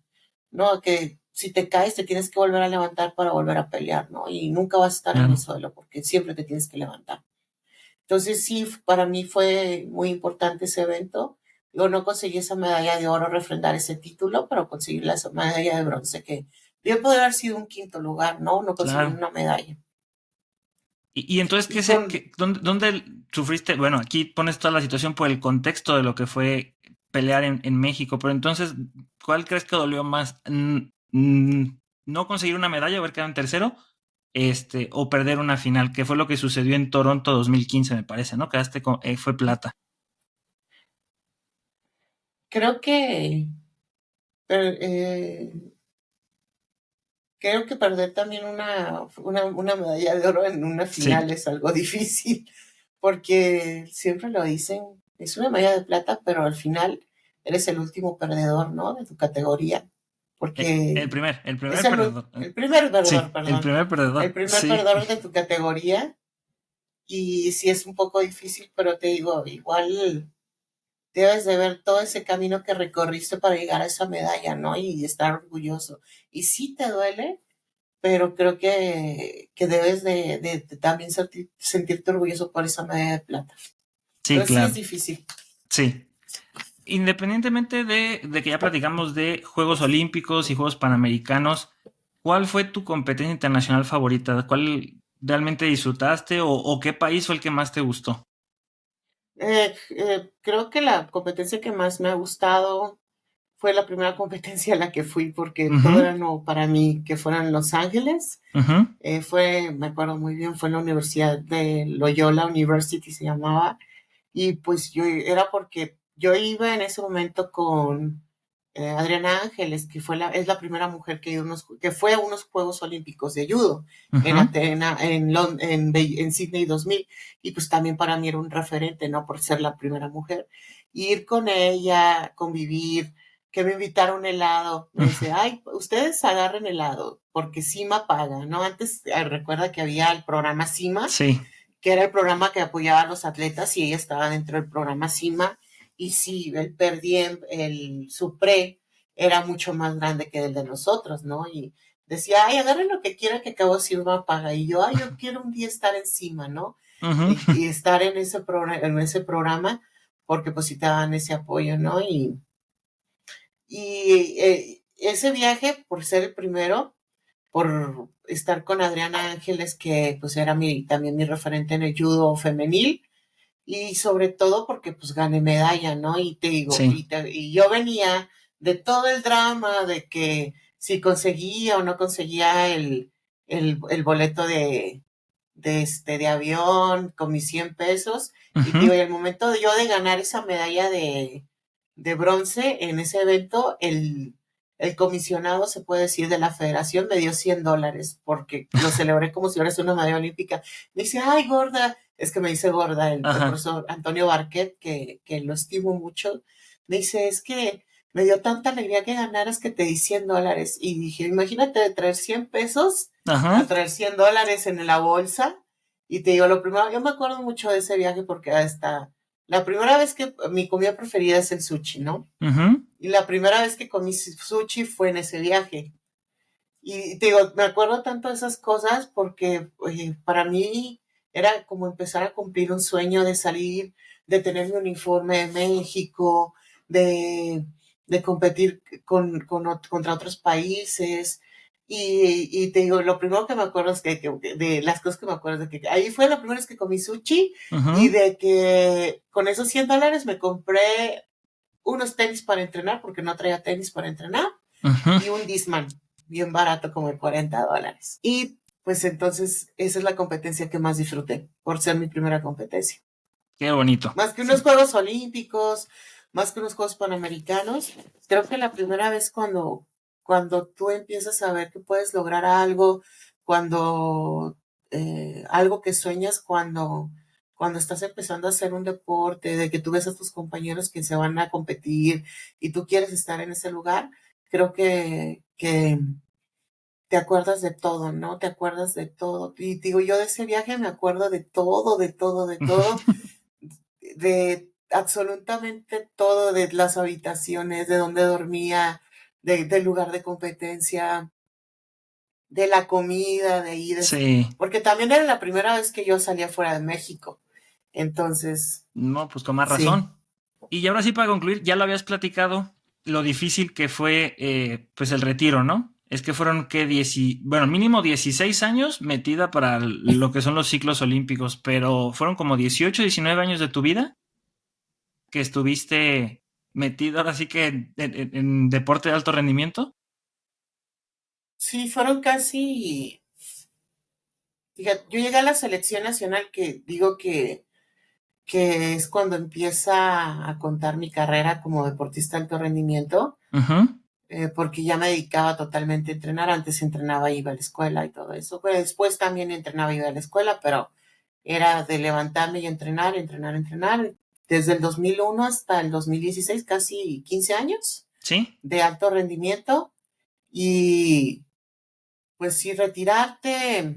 ¿no? Que si te caes te tienes que volver a levantar para volver a pelear, ¿no? Y nunca vas a estar en el claro. suelo porque siempre te tienes que levantar. Entonces sí, para mí fue muy importante ese evento. Yo no conseguí esa medalla de oro, refrendar ese título, pero conseguí la medalla de bronce, que bien podría haber sido un quinto lugar, ¿no? No conseguí Claro. una medalla. Y entonces, Y con, dónde sufriste? Bueno, aquí pones toda la situación por el contexto de lo que fue pelear en México, pero entonces, ¿cuál crees que dolió más? ¿No conseguir una medalla, haber quedado en tercero? O perder una final, que fue lo que sucedió en Toronto 2015, me parece, ¿no? Fue plata. creo que, eh, creo que perder también una medalla de oro en una Sí, final es algo difícil, porque siempre lo dicen, es una medalla de plata, pero al final eres el último perdedor, ¿no? De tu categoría, porque el es primer perdedor. el primer perdedor, Sí, el perdón, primer el perdedor, primer sí. perdedor de tu categoría, y sí es un poco difícil, pero te digo, igual debes de ver todo ese camino que recorriste para llegar a esa medalla, ¿no? Y estar orgulloso. Y sí te duele, pero creo que debes de también sentirte orgulloso por esa medalla de plata. Sí, Pero sí es claro, difícil. sí. Independientemente de que ya platicamos de Juegos Olímpicos y Juegos Panamericanos, ¿cuál fue tu competencia internacional favorita? ¿Cuál realmente disfrutaste o qué país fue el que más te gustó? Creo que la competencia que más me ha gustado fue la primera competencia a la que fui, porque todo Ujú, era nuevo para mí, que fuera en Los Ángeles. ujú, Me acuerdo muy bien, fue en la Universidad de Loyola University, se llamaba. Y pues era porque yo iba en ese momento con Adriana Ángeles, que es la primera mujer que fue a unos Juegos Olímpicos de judo en ujú. Atena, en Sydney 2000. Y pues también para mí era un referente, ¿no? Por ser la primera mujer. Ir con ella, convivir, que me invitaron un helado. Me dice, ay, ustedes agarren helado, porque CIMA paga, ¿no? Antes, recuerda que había el programa CIMA, Sí, que era el programa que apoyaba a los atletas, y ella estaba dentro del programa CIMA. Y sí, el per diem, el SUPRE, era mucho más grande que el de nosotros, ¿no? Y decía, ay, agarren lo que quieran, que acabo CIMA paga. Y yo, ay, yo quiero un día estar encima, ¿no? ujú, Y estar en ese programa, porque pues sí te daban ese apoyo, ¿no? Y ese viaje, por ser el primero, por estar con Adriana Ángeles, que pues era también mi referente en el judo femenil, y sobre todo porque pues gané medalla, ¿no? Y te digo, sí, y yo venía de todo el drama de que si conseguía o no conseguía el boleto de avión con mis 100 pesos. Y te Ujú. digo, y el momento de yo de ganar esa medalla de bronce en ese evento, el comisionado, se puede decir, de la federación me dio $100 porque lo celebré como si fuera una medalla olímpica. Me dice, ay, gorda, es que me dice gorda el Ajá. profesor Antonio Barquet, que lo estimo mucho. Me dice, es que me dio tanta alegría que ganaras que te di $100. Y dije, imagínate de traer 100 pesos a Ajá. traer $100 en la bolsa. Y te digo, lo primero, yo me acuerdo mucho de ese viaje porque hasta la primera vez que mi comida preferida es el sushi, ¿no? Ujú. Y la primera vez que comí sushi fue en ese viaje. Y te digo, me acuerdo tanto de esas cosas porque para mí era como empezar a cumplir un sueño de salir, de tener mi uniforme de México, de, de competir contra otros países. Y te digo, lo primero que me acuerdo es de las cosas que me acuerdo es de que ahí fue la primera vez que comí sushi y Ujú. de que con esos $100 me compré unos tenis para entrenar porque no traía tenis para entrenar Ujú. y un Discman, bien barato, como de $40. Y pues entonces esa es la competencia que más disfruté, por ser mi primera competencia. Qué bonito. Más que unos Sí. Juegos Olímpicos, más que unos Juegos Panamericanos, creo que la primera vez cuando tú empiezas a ver que puedes lograr algo, cuando algo que sueñas, cuando estás empezando a hacer un deporte, de que tú ves a tus compañeros que se van a competir y tú quieres estar en ese lugar, creo que te acuerdas de todo, ¿no? Te acuerdas de todo. Y digo, yo de ese viaje me acuerdo de todo, de todo, de todo, de absolutamente todo, de las habitaciones, de dónde dormía, del lugar de competencia, de la comida, de ir, Sí. porque también era la primera vez que yo salía fuera de México. Entonces, No, pues con más sí, razón. Y ahora sí, para concluir, ya lo habías platicado, lo difícil que fue pues el retiro, ¿no? Es que fueron que bueno, mínimo 16 años metida para lo que son los ciclos olímpicos, pero fueron como 18, 19 años de tu vida que estuviste metido ahora sí que en deporte de alto rendimiento. sí, fueron casi, fíjate, yo llegué a la selección nacional que digo que es cuando empieza a contar mi carrera como deportista de alto rendimiento, Ujú. porque ya me dedicaba totalmente a entrenar. Antes entrenaba, iba a la escuela y todo eso. Pero después también entrenaba, iba a la escuela, pero era de levantarme y entrenar, entrenar, entrenar. Desde el 2001 hasta el 2016, casi 15 años Sí, de alto rendimiento. Y pues sí, retirarte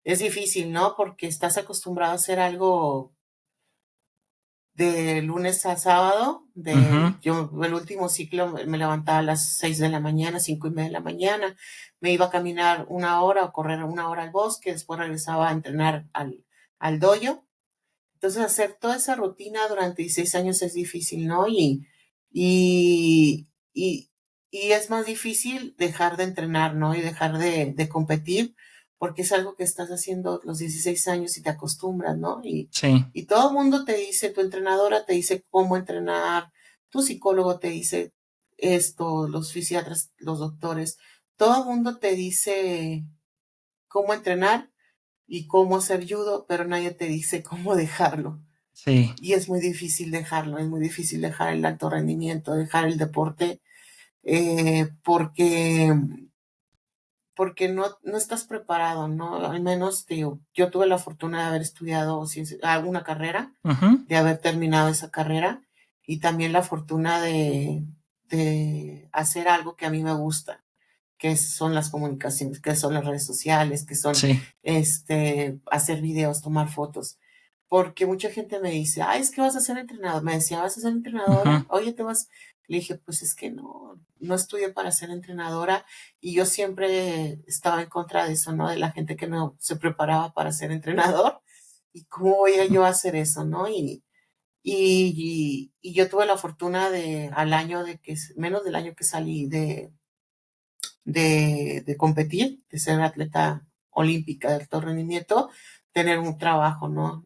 es difícil, ¿no? Porque estás acostumbrado a hacer algo de lunes a sábado. ujú. Yo el último ciclo me levantaba a las 6 de la mañana, 5:30 de la mañana, me iba a caminar una hora o correr una hora al bosque, después regresaba a entrenar al dojo. Entonces hacer toda esa rutina durante 16 años es difícil, ¿no? Y, y, y es más difícil dejar de entrenar, ¿no? Y dejar de competir, porque es algo que estás haciendo los 16 años y te acostumbras, ¿no? Sí, Y todo el mundo te dice, tu entrenadora te dice cómo entrenar, tu psicólogo te dice esto, los fisiatras, los doctores, todo el mundo te dice cómo entrenar y cómo hacer judo, pero nadie te dice cómo dejarlo. sí, Y es muy difícil dejarlo, es muy difícil dejar el alto rendimiento, dejar el deporte, porque no estás preparado, ¿no? Al menos, digo, yo tuve la fortuna de haber estudiado alguna carrera, ujú. de haber terminado esa carrera y también la fortuna de hacer algo que a mí me gusta, que son las comunicaciones, que son las redes sociales, que son Sí, hacer videos, tomar fotos. Porque mucha gente me dice, ay, es que vas a ser entrenador. Me decía, ¿vas a ser ujú. entrenadora? Oye, te vas. Le dije, pues es que no estudié para ser entrenadora y yo siempre estaba en contra de eso, ¿no? De la gente que no se preparaba para ser entrenador. ¿Y cómo voy a yo a hacer eso, no? Y yo tuve la fortuna al año menos del año que salí de competir, de ser atleta olímpica de alto rendimiento, tener un trabajo, ¿no?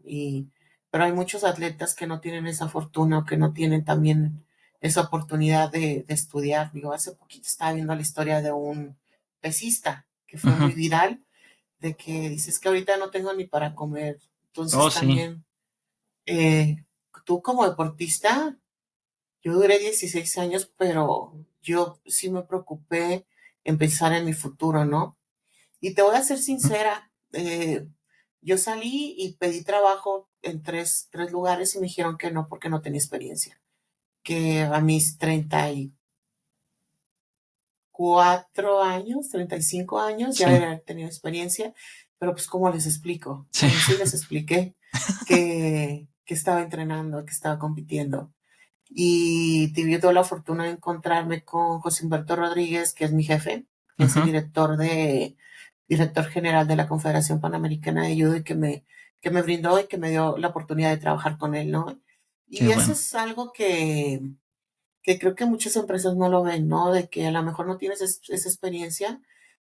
Pero hay muchos atletas que no tienen esa fortuna o que no tienen también esa oportunidad de estudiar. Digo, hace poquito estaba viendo la historia de un pesista que fue muy Ujú. viral, de que dices que ahorita no tengo ni para comer. Oh, Entonces sí. también, eh, tú como deportista, yo duré 16 años, pero yo sí me preocupé en pensar en mi futuro, ¿no? Y te voy a ser Ujú. sincera, yo salí y pedí trabajo en tres lugares y me dijeron que no porque no tenía experiencia, que a mis 34 años, 35 años, ya Sí, había tenido experiencia, pero pues ¿cómo les explico? sí. Bueno, sí les expliqué que estaba entrenando, que estaba compitiendo. Y tuve la fortuna de encontrarme con José Humberto Rodríguez, que es mi jefe, que es el Ujú. director general de la Confederación Panamericana de Judo y que me brindó y que me dio la oportunidad de trabajar con él, ¿no? Qué Y eso bueno. es algo que creo que muchas empresas no lo ven, ¿no? De que a lo mejor no tienes esa experiencia,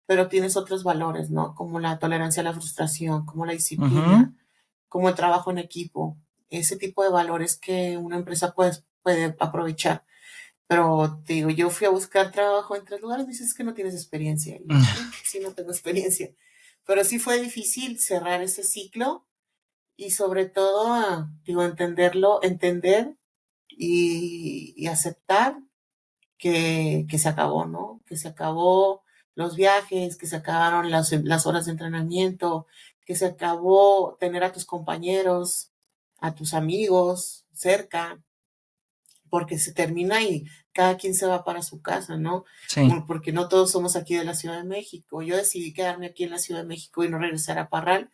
pero tienes otros valores, ¿no? Como la tolerancia a la frustración, como la Ujú. disciplina, como el trabajo en equipo, ese tipo de valores que una empresa puede aprovechar. Pero te digo, yo fui a buscar trabajo en tres lugares, me dices que no tienes experiencia. Y yo, sí, sí, no tengo experiencia. Pero sí fue difícil cerrar ese ciclo y sobre todo, digo, entender y aceptar que se acabó, ¿no? Que se acabó los viajes, que se acabaron las horas de entrenamiento, que se acabó tener a tus compañeros, a tus amigos cerca, porque se termina y cada quien se va para su casa, ¿no? Sí. Porque no todos somos aquí de la Ciudad de México. Yo decidí quedarme aquí en la Ciudad de México y no regresar a Parral,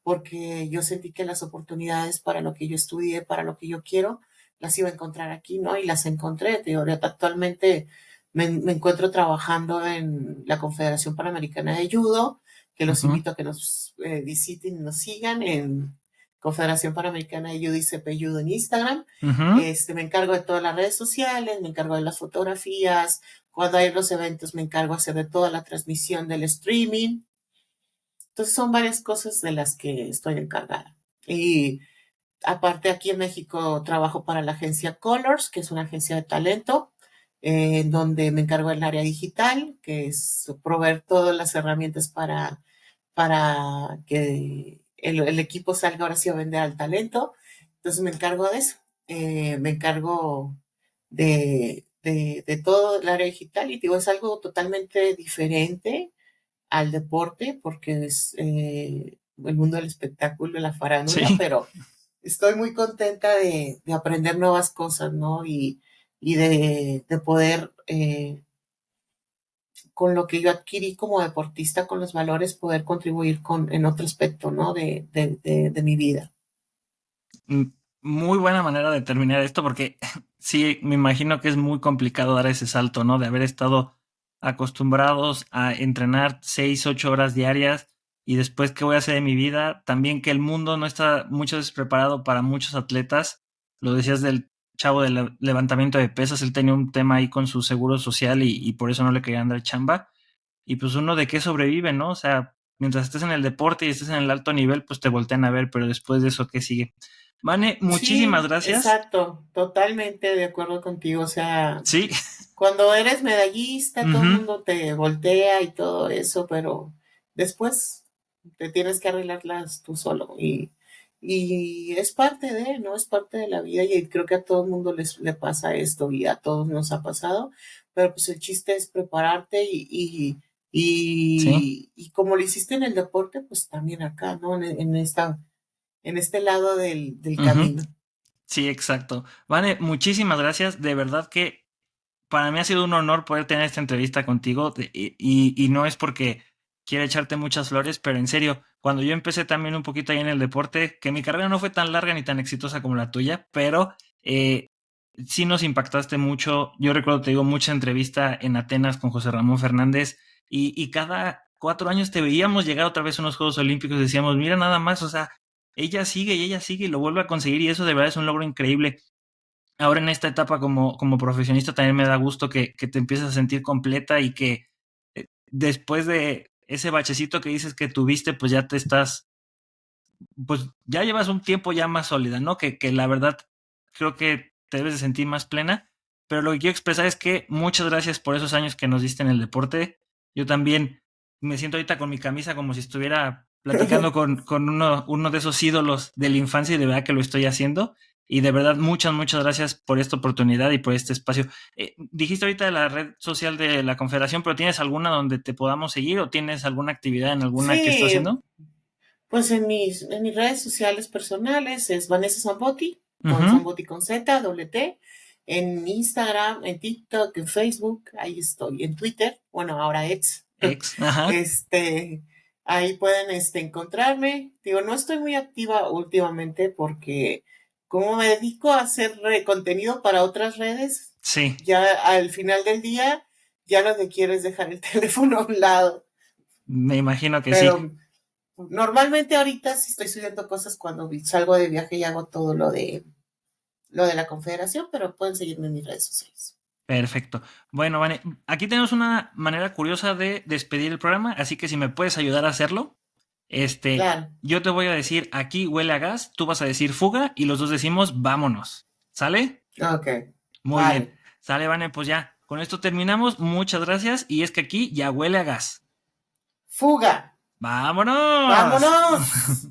porque yo sentí que las oportunidades para lo que yo estudié, para lo que yo quiero, las iba a encontrar aquí, ¿no? Y las encontré. Te digo, ahorita actualmente me encuentro trabajando en la Confederación Panamericana de Judo, que los Ujú. invito a que nos visiten y nos sigan en Confederación Panamericana de Judo y CP Judo en Instagram. Ujú. Me encargo de todas las redes sociales, me encargo de las fotografías, cuando hay los eventos me encargo de hacer de toda la transmisión del streaming. Entonces son varias cosas de las que estoy encargada. Y aparte aquí en México trabajo para la agencia Colors, que es una agencia de talento, donde me encargo del área digital, que es proveer todas las herramientas para que el equipo salga ahora sí a vender al talento. Entonces me encargo de eso. Me encargo de todo el área digital y digo, es algo totalmente diferente al deporte porque es el mundo del espectáculo, de la farándula, Sí. pero estoy muy contenta de aprender nuevas cosas, ¿no? Y de poder, con lo que yo adquirí como deportista, con los valores, poder contribuir en otro aspecto, ¿no? De mi vida. Mm, Muy buena manera de terminar esto porque sí, me imagino que es muy complicado dar ese salto, ¿no? De haber estado acostumbrados a entrenar 6, 8 horas diarias y después qué voy a hacer de mi vida. También que el mundo no está muchas veces preparado para muchos atletas. Lo decías del chavo del levantamiento de pesas, él tenía un tema ahí con su seguro social y por eso no le querían dar chamba. Y pues uno de qué sobrevive, ¿no? O sea, mientras estés en el deporte y estés en el alto nivel, pues te voltean a ver, pero después de eso, ¿qué sigue? Vane, muchísimas Sí, gracias. exacto, totalmente de acuerdo contigo. O sea, Sí. cuando eres medallista, todo el Ujú. mundo te voltea y todo eso, pero después te tienes que arreglarlas tú solo. Y es parte de, ¿no? Es parte de la vida y creo que a todo el mundo le pasa esto y a todos nos ha pasado, pero pues el chiste es prepararte Sí. y como lo hiciste en el deporte, pues también acá, ¿no? En este lado del Ujú. camino. Sí, exacto. Vane, muchísimas gracias. De verdad que para mí ha sido un honor poder tener esta entrevista contigo y no es porque quiera echarte muchas flores, pero en serio, cuando yo empecé también un poquito ahí en el deporte, que mi carrera no fue tan larga ni tan exitosa como la tuya, pero sí nos impactaste mucho. Yo recuerdo, te digo, mucha entrevista en Atenas con José Ramón Fernández y cada 4 años te veíamos llegar otra vez a unos Juegos Olímpicos y decíamos, mira nada más, o sea, ella sigue y lo vuelve a conseguir y eso de verdad es un logro increíble. Ahora en esta etapa como profesionista también me da gusto que te empieces a sentir completa y que después de ese bachecito que dices que tuviste, pues ya te estás, pues ya llevas un tiempo ya más sólida, ¿no? Que la verdad creo que te debes de sentir más plena pero lo que quiero expresar es que muchas gracias por esos años que nos diste en el deporte. Yo también me siento ahorita con mi camisa como si estuviera platicando con uno de esos ídolos de la infancia y de verdad que lo estoy haciendo. Y de verdad, muchas gracias por esta oportunidad y por este espacio. Dijiste ahorita de la red social de la Confederación, pero ¿tienes alguna donde te podamos seguir o tienes alguna actividad en alguna que estás Sí, haciendo? pues en mis redes sociales personales es Vanessa Zambotti, con Ujú. Zambotti con Z, doble T. En Instagram, en TikTok, en Facebook, ahí estoy. En Twitter, bueno, ahora X. Ajá. Este, ahí pueden encontrarme. Digo, no estoy muy activa últimamente porque como me dedico a hacer contenido para otras redes, Sí, ya al final del día ya lo que quiero es dejar el teléfono a un lado. me imagino que sí. Pero normalmente ahorita sí estoy subiendo cosas cuando salgo de viaje y hago todo lo de la confederación, pero pueden seguirme en mis redes sociales. Perfecto. Bueno, Vane, aquí tenemos una manera curiosa de despedir el programa, así que si me puedes ayudar a hacerlo, Claro. yo te voy a decir aquí huele a gas, tú vas a decir fuga y los dos decimos vámonos. ¿Sale? Ok. Muy bien. Vale. Sale, Vane, pues ya. Con esto terminamos. Muchas gracias. Y es que aquí ya huele a gas. Fuga. ¡Vámonos! Vámonos.